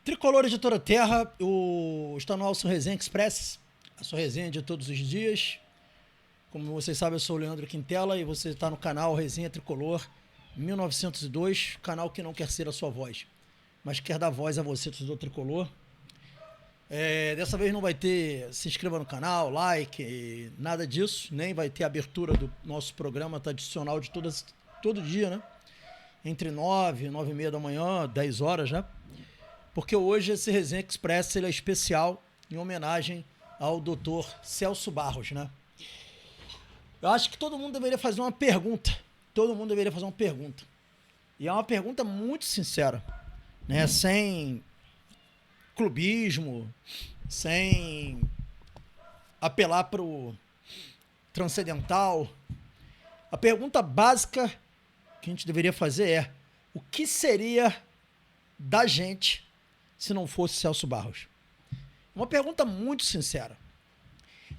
Tricolor Editora Terra, está no Alson Resenha Express, a sua resenha de todos os dias. Como vocês sabem, eu sou o Leandro Quintela e você está no canal Resenha Tricolor 1902, canal que não quer ser a sua voz, mas quer dar voz a você, torcedor tricolor. Dessa vez não vai ter se inscreva no canal, like, nada disso, nem vai ter abertura do nosso programa tradicional de todo dia, né? Entre 9 e 9h30 da manhã, 10 horas, né? Porque hoje esse Resenha Express ele é especial em homenagem ao Dr. Celso Barros, né? Eu acho que todo mundo deveria fazer uma pergunta. E é uma pergunta muito sincera, né? Sem clubismo, sem apelar para o transcendental. A pergunta básica que a gente deveria fazer é: o que seria da gente se não fosse Celso Barros? Uma pergunta muito sincera.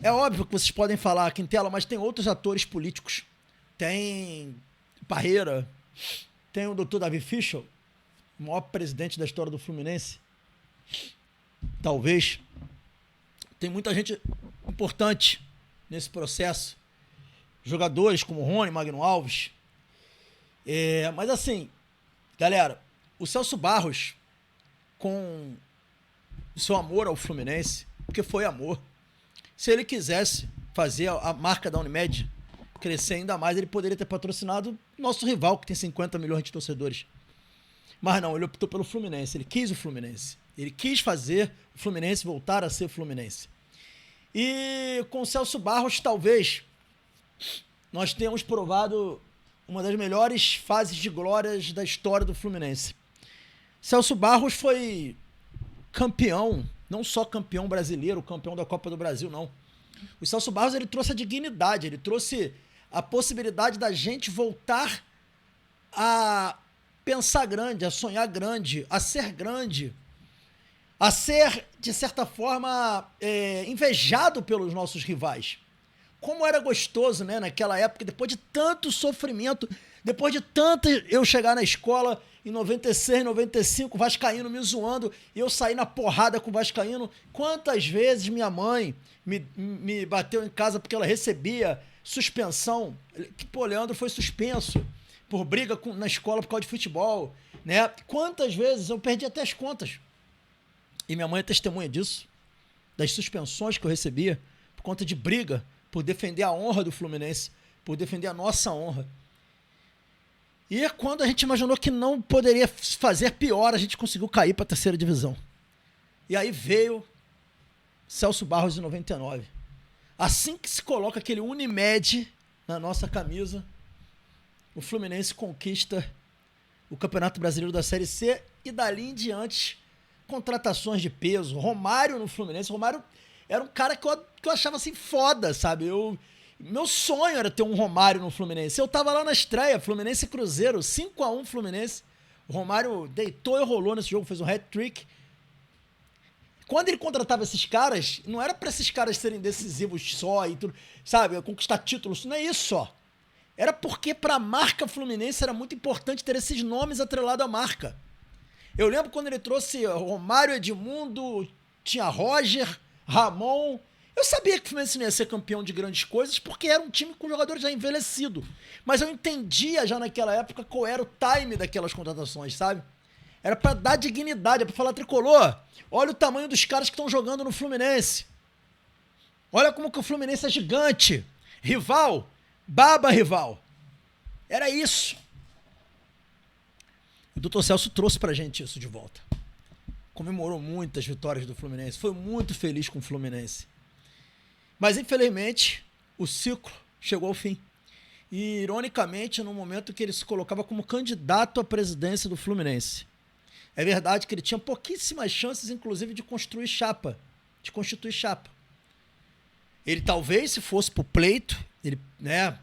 É óbvio que vocês podem falar, Quintela, mas tem outros atores políticos. Tem Parreira, tem o Dr. Davi Fischel, o maior presidente da história do Fluminense. Talvez. Tem muita gente importante nesse processo. Jogadores como Rony, Magno Alves. Mas assim, galera, o Celso Barros, com o seu amor ao Fluminense, porque foi amor, se ele quisesse fazer a marca da Unimed crescer ainda mais, ele poderia ter patrocinado nosso rival, que tem 50 milhões de torcedores. Mas não, ele optou pelo Fluminense, ele quis o Fluminense. Ele quis fazer o Fluminense voltar a ser Fluminense. E com o Celso Barros, talvez, nós tenhamos provado uma das melhores fases de glórias da história do Fluminense. Celso Barros foi campeão, não só campeão brasileiro, campeão da Copa do Brasil, não. O Celso Barros, ele trouxe a dignidade, ele trouxe a possibilidade da gente voltar a pensar grande, a sonhar grande, a ser, de certa forma, invejado pelos nossos rivais. Como era gostoso, né, naquela época, depois de tanto sofrimento, depois de tanto eu chegar na escola em 96, 95, vascaíno me zoando, e eu saí na porrada com o vascaíno. Quantas vezes minha mãe me bateu em casa porque ela recebia suspensão, que, pô, Leandro foi suspenso por briga na escola por causa de futebol, né? Quantas vezes eu perdi até as contas. E minha mãe é testemunha disso, das suspensões que eu recebia por conta de briga, por defender a honra do Fluminense, por defender a nossa honra. E quando a gente imaginou que não poderia fazer pior, a gente conseguiu cair para a terceira divisão. E aí veio Celso Barros em 99. Assim que se coloca aquele Unimed na nossa camisa, o Fluminense conquista o Campeonato Brasileiro da Série C e dali em diante contratações de peso. Romário no Fluminense. Romário era um cara que eu achava assim foda, sabe? Meu sonho era ter um Romário no Fluminense. Eu tava lá na estreia, Fluminense e Cruzeiro, 5-1 Fluminense. O Romário deitou e rolou nesse jogo, fez um hat-trick. Quando ele contratava esses caras, não era pra esses caras serem decisivos só e tudo, sabe? Conquistar títulos, não é isso só. Era porque pra marca Fluminense era muito importante ter esses nomes atrelados à marca. Eu lembro quando ele trouxe Romário, Edmundo, tinha Roger, Ramon. Eu sabia que o Fluminense não ia ser campeão de grandes coisas porque era um time com jogadores já envelhecido. Mas eu entendia já naquela época qual era o time daquelas contratações, sabe? Era pra dar dignidade, é pra falar: tricolor, olha o tamanho dos caras que estão jogando no Fluminense. Olha como que o Fluminense é gigante. Rival, baba rival. Era isso. O Dr. Celso trouxe pra gente isso de volta. Comemorou muitas vitórias do Fluminense. Foi muito feliz com o Fluminense. Mas, infelizmente, o ciclo chegou ao fim. E, ironicamente, no momento que ele se colocava como candidato à presidência do Fluminense. É verdade que ele tinha pouquíssimas chances, inclusive, de constituir chapa. Ele talvez, se fosse pro pleito, ele, né,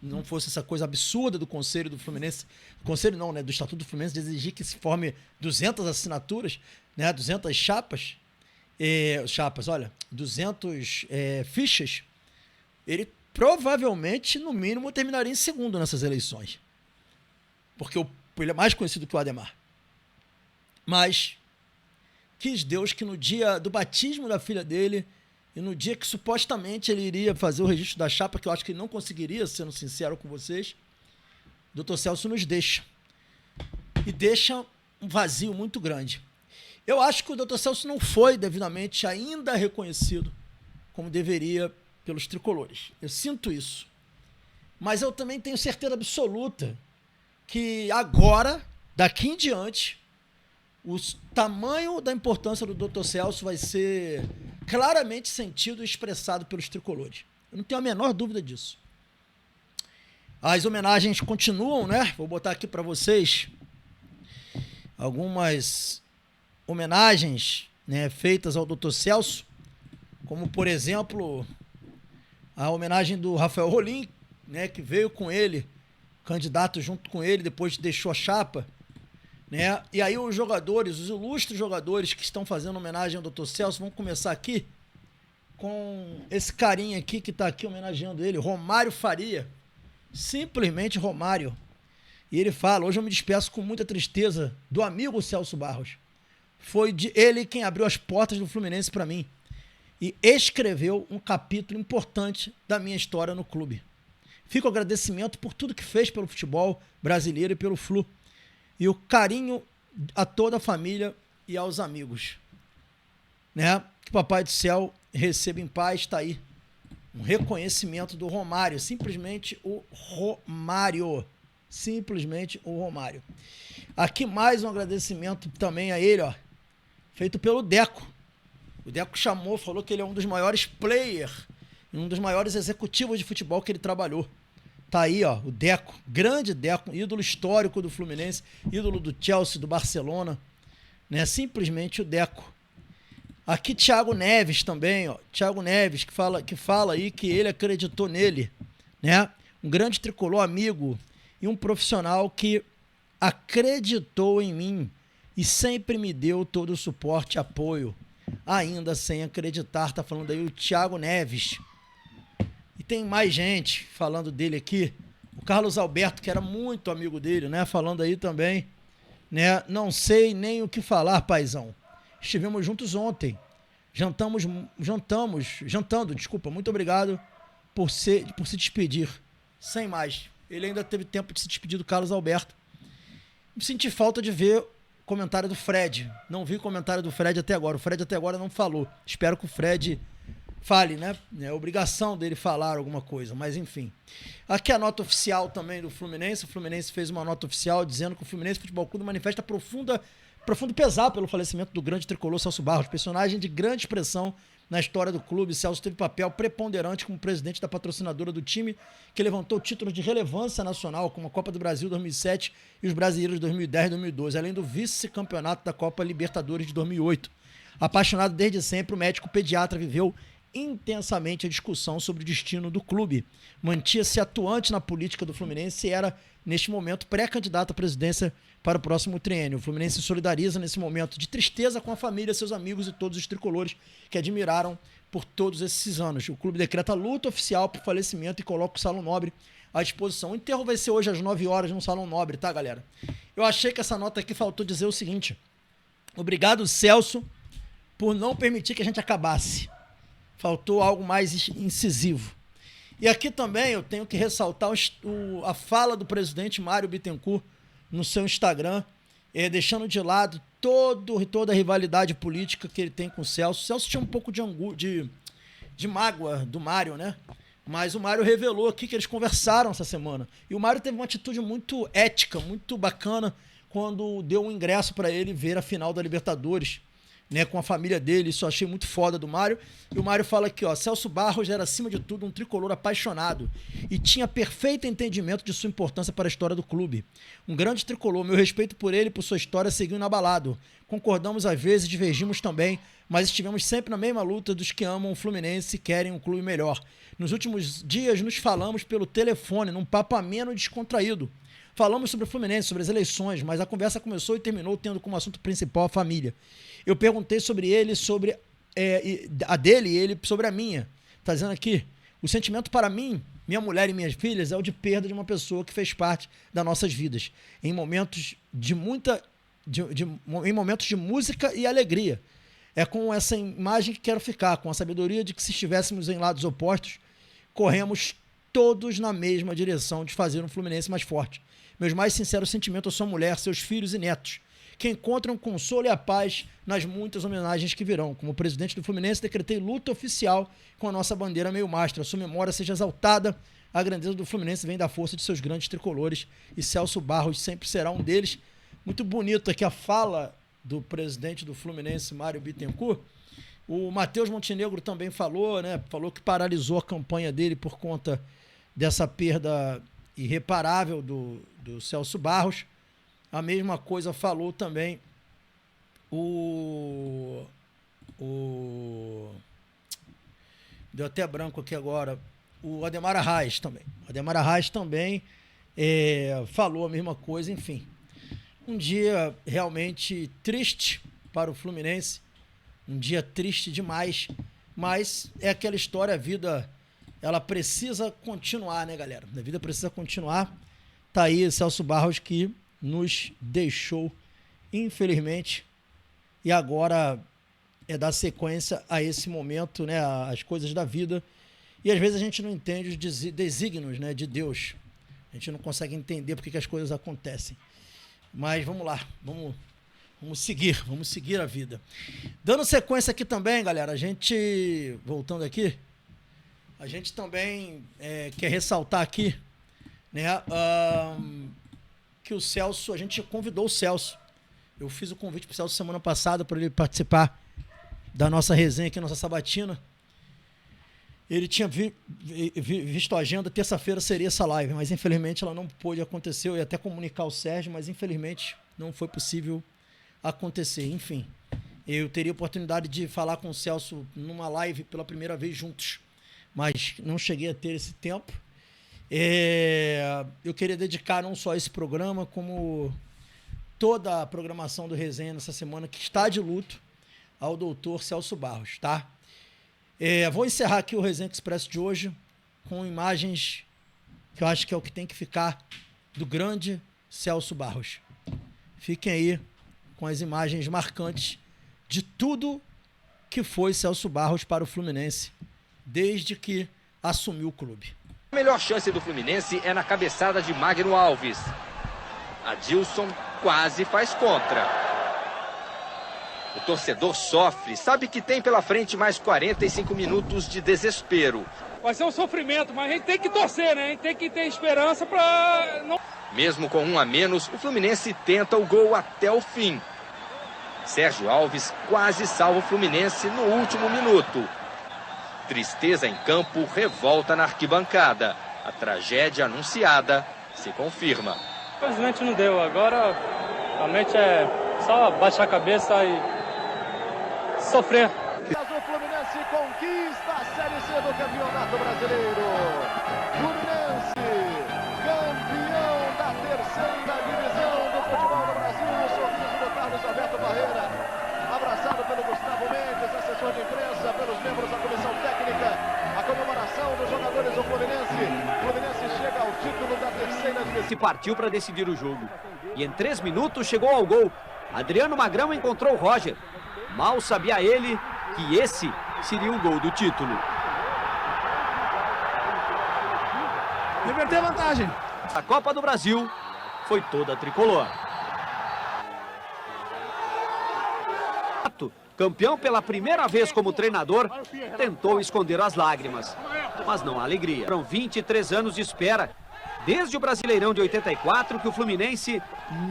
não fosse essa coisa absurda do Conselho do Fluminense, Conselho não, né, do Estatuto do Fluminense, de exigir que se forme 200 assinaturas, né, 200 chapas, 200 fichas, ele provavelmente, no mínimo, terminaria em segundo nessas eleições. Porque ele é mais conhecido que o Ademar. Mas quis Deus que no dia do batismo da filha dele e no dia que supostamente ele iria fazer o registro da chapa, que eu acho que ele não conseguiria, sendo sincero com vocês, o Dr. Celso nos deixa. E deixa um vazio muito grande. Eu acho que o Dr. Celso não foi devidamente ainda reconhecido como deveria pelos tricolores. Eu sinto isso. Mas eu também tenho certeza absoluta que agora, daqui em diante, o tamanho da importância do Dr. Celso vai ser claramente sentido e expressado pelos tricolores. Eu não tenho a menor dúvida disso. As homenagens continuam, né? Vou botar aqui para vocês algumas homenagens, né, feitas ao Dr. Celso, como, por exemplo, a homenagem do Rafael Rolim, né, que veio com ele, candidato junto com ele, depois deixou a chapa, né? E aí os jogadores, os ilustres jogadores que estão fazendo homenagem ao Dr. Celso, vamos começar aqui com esse carinha aqui que está aqui homenageando ele, Romário Faria, simplesmente Romário. E ele fala: hoje eu me despeço com muita tristeza do amigo Celso Barros. Foi ele quem abriu as portas do Fluminense para mim e escreveu um capítulo importante da minha história no clube. Fica o agradecimento por tudo que fez pelo futebol brasileiro e pelo Flu. E o carinho a toda a família e aos amigos. Né? Que o Papai do Céu receba em paz, está aí. Um reconhecimento do Romário, simplesmente o Romário. Simplesmente o Romário. Aqui mais um agradecimento também a ele, ó, feito pelo Deco. O Deco chamou, falou que ele é um dos maiores players, um dos maiores executivos de futebol que ele trabalhou. Tá aí, ó, o Deco, grande Deco, ídolo histórico do Fluminense, ídolo do Chelsea, do Barcelona, né? Simplesmente o Deco. Aqui Thiago Neves também, ó, Thiago Neves que fala aí que ele acreditou nele, né? Um grande tricolor amigo e um profissional que acreditou em mim e sempre me deu todo o suporte e apoio, ainda sem acreditar. Tá falando aí o Thiago Neves. E tem mais gente falando dele aqui. O Carlos Alberto, que era muito amigo dele, né? Falando aí também, né? Não sei nem o que falar, paizão. Estivemos juntos ontem. Jantando, desculpa. Muito obrigado por se despedir. Sem mais. Ele ainda teve tempo de se despedir do Carlos Alberto. Senti falta de ver o comentário do Fred. Não vi o comentário do Fred até agora. O Fred até agora não falou. Espero que o Fred fale, né? É obrigação dele falar alguma coisa, mas enfim. Aqui a nota oficial também do Fluminense. O Fluminense fez uma nota oficial dizendo que o Fluminense Futebol Clube manifesta profundo pesar pelo falecimento do grande tricolor Celso Barros, personagem de grande expressão na história do clube. Celso teve papel preponderante como presidente da patrocinadora do time, que levantou títulos de relevância nacional, como a Copa do Brasil 2007 e os Brasileiros de 2010 e 2012, além do vice-campeonato da Copa Libertadores de 2008. Apaixonado desde sempre, o médico pediatra viveu intensamente a discussão sobre o destino do clube. Mantinha-se atuante na política do Fluminense e era, neste momento, pré-candidato à presidência para o próximo triênio. O Fluminense se solidariza nesse momento de tristeza com a família, seus amigos e todos os tricolores que admiraram por todos esses anos. O clube decreta luta oficial por falecimento e coloca o Salão Nobre à disposição. O enterro vai ser hoje às 9 horas no Salão Nobre, tá, galera? Eu achei que essa nota aqui faltou dizer o seguinte: obrigado, Celso, por não permitir que a gente acabasse. Faltou algo mais incisivo. E aqui também eu tenho que ressaltar a fala do presidente Mário Bittencourt no seu Instagram, deixando de lado toda a rivalidade política que ele tem com o Celso. O Celso tinha um pouco de mágoa do Mário, né? Mas o Mário revelou aqui que eles conversaram essa semana. E o Mário teve uma atitude muito ética, muito bacana, quando deu um ingresso para ele ver a final da Libertadores, né, com a família dele. Isso eu achei muito foda do Mário. E o Mário fala aqui, ó: Celso Barros era, acima de tudo, um tricolor apaixonado e tinha perfeito entendimento de sua importância para a história do clube. Um grande tricolor, meu respeito por ele e por sua história seguiu inabalado. Concordamos às vezes, divergimos também, mas estivemos sempre na mesma luta dos que amam o Fluminense e querem um clube melhor. Nos últimos dias nos falamos pelo telefone, num papo ameno e descontraído. Falamos sobre o Fluminense, sobre as eleições, mas a conversa começou e terminou tendo como assunto principal a família. Eu perguntei sobre ele, sobre a dele e ele sobre a minha. Tá dizendo aqui: o sentimento para mim, minha mulher e minhas filhas é o de perda de uma pessoa que fez parte das nossas vidas. Em momentos de muita em momentos de música e alegria. É com essa imagem que quero ficar, com a sabedoria de que se estivéssemos em lados opostos, corremos todos na mesma direção de fazer um Fluminense mais forte. Meus mais sinceros sentimentos à sua mulher, seus filhos e netos, que encontram consolo e a paz nas muitas homenagens que virão. Como presidente do Fluminense, decretei luta oficial com a nossa bandeira meio mastro. A sua memória seja exaltada. A grandeza do Fluminense vem da força de seus grandes tricolores e Celso Barros sempre será um deles. Muito bonito aqui a fala do presidente do Fluminense, Mário Bittencourt. O Matheus Montenegro também falou, né? Falou que paralisou a campanha dele por conta dessa perda irreparável do Celso Barros. A mesma coisa falou também deu até branco aqui agora, o Ademar Arraes também. O Ademar Arraes também falou a mesma coisa, enfim. Um dia realmente triste para o Fluminense, um dia triste demais, mas é aquela história, a vida, ela precisa continuar, né, galera? A vida precisa continuar. Tá aí Celso Barros que nos deixou, infelizmente, e agora é dar sequência a esse momento, né, as coisas da vida, e às vezes a gente não entende os desígnios, né, de Deus, a gente não consegue entender porque que as coisas acontecem, mas vamos lá, vamos seguir a vida. Dando sequência aqui também, galera, a gente, voltando aqui, a gente também quer ressaltar aqui, né, que o Celso, a gente convidou o Celso. Eu fiz o convite para o Celso semana passada para ele participar da nossa resenha aqui, nossa sabatina. Ele tinha visto a agenda, terça-feira seria essa live, mas infelizmente ela não pôde acontecer. Eu ia até comunicar ao Sérgio, mas infelizmente não foi possível acontecer. Enfim, eu teria a oportunidade de falar com o Celso numa live pela primeira vez juntos, mas não cheguei a ter esse tempo. Eu queria dedicar não só esse programa, como toda a programação do Resenha nessa semana, que está de luto, ao doutor Celso Barros, tá? Vou encerrar aqui o Resenha Expresso de hoje com imagens que eu acho que é o que tem que ficar do grande Celso Barros. Fiquem aí com as imagens marcantes de tudo que foi Celso Barros para o Fluminense desde que assumiu o clube. A melhor chance do Fluminense é na cabeçada de Magno Alves. Adilson quase faz contra. O torcedor sofre, sabe que tem pela frente mais 45 minutos de desespero. Vai ser um sofrimento, mas a gente tem que torcer, né? A gente tem que ter esperança para não... Mesmo com um a menos, o Fluminense tenta o gol até o fim. Sérgio Alves quase salva o Fluminense no último minuto. Tristeza em campo, revolta na arquibancada. A tragédia anunciada se confirma. Infelizmente não deu. Agora, realmente é só baixar a cabeça e sofrer. O Fluminense conquista a Série C do Campeonato Brasileiro. Fluminense, campeão da terceira divisão do futebol do Brasil. O sorriso do Carlos Alberto Barreira, abraçado pelo Gustavo Mendes, assessor de imprensa, pelos membros da comissão técnica. A comemoração dos jogadores do Fluminense. O Fluminense chega ao título da terceira divisão. Se partiu para decidir o jogo. E em 3 minutos chegou ao gol. Adriano Magrão encontrou o Roger. Mal sabia ele que esse seria o gol do título. Reverter vantagem. A Copa do Brasil foi toda tricolor. Campeão pela primeira vez como treinador, tentou esconder as lágrimas, mas não a alegria. Foram 23 anos de espera, desde o Brasileirão de 84, que o Fluminense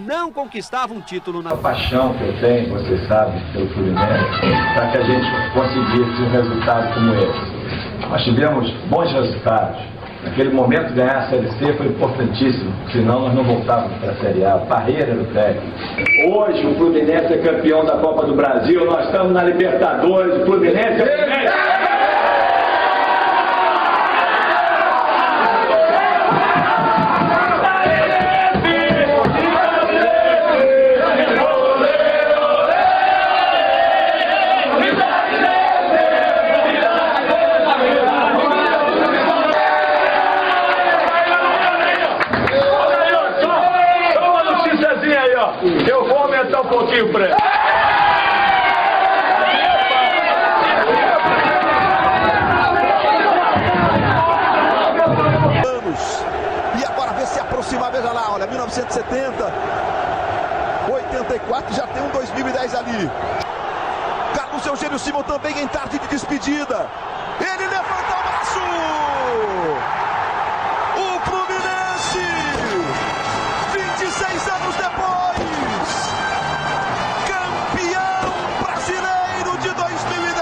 não conquistava um título na... A paixão que eu tenho, vocês sabem, pelo Fluminense, para que a gente conseguisse um resultado como esse. Nós tivemos bons resultados. Naquele momento, ganhar a Série C foi importantíssimo, senão nós não voltávamos para a Série A. Parreira era o técnico. Hoje o Fluminense é campeão da Copa do Brasil, nós estamos na Libertadores, o Fluminense é... Eu vou aumentar um 94 já tem um 2010 ali. Carlos Eugênio Simon também em tarde de despedida. Ele levanta o braço! O Fluminense, 26 anos depois, campeão brasileiro de 2010.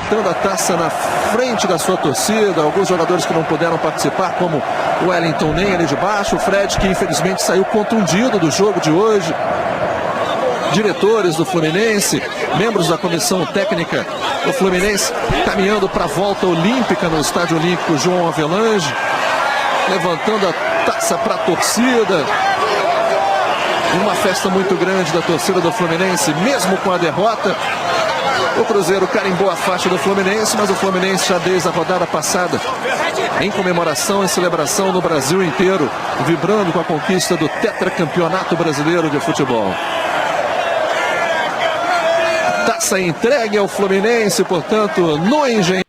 Dando a taça na frente da sua torcida, alguns jogadores que não puderam participar, como o Wellington nem ali de baixo, o Fred, que infelizmente saiu contundido do jogo de hoje. Diretores do Fluminense, membros da comissão técnica do Fluminense, caminhando para a volta olímpica no Estádio Olímpico João Avelange, levantando a taça para a torcida. Uma festa muito grande da torcida do Fluminense, mesmo com a derrota. O Cruzeiro carimbou a faixa do Fluminense, mas o Fluminense já desde a rodada passada, em comemoração e celebração no Brasil inteiro, vibrando com a conquista do tetracampeonato brasileiro de futebol. Taça entregue ao Fluminense, portanto, no Engenhão.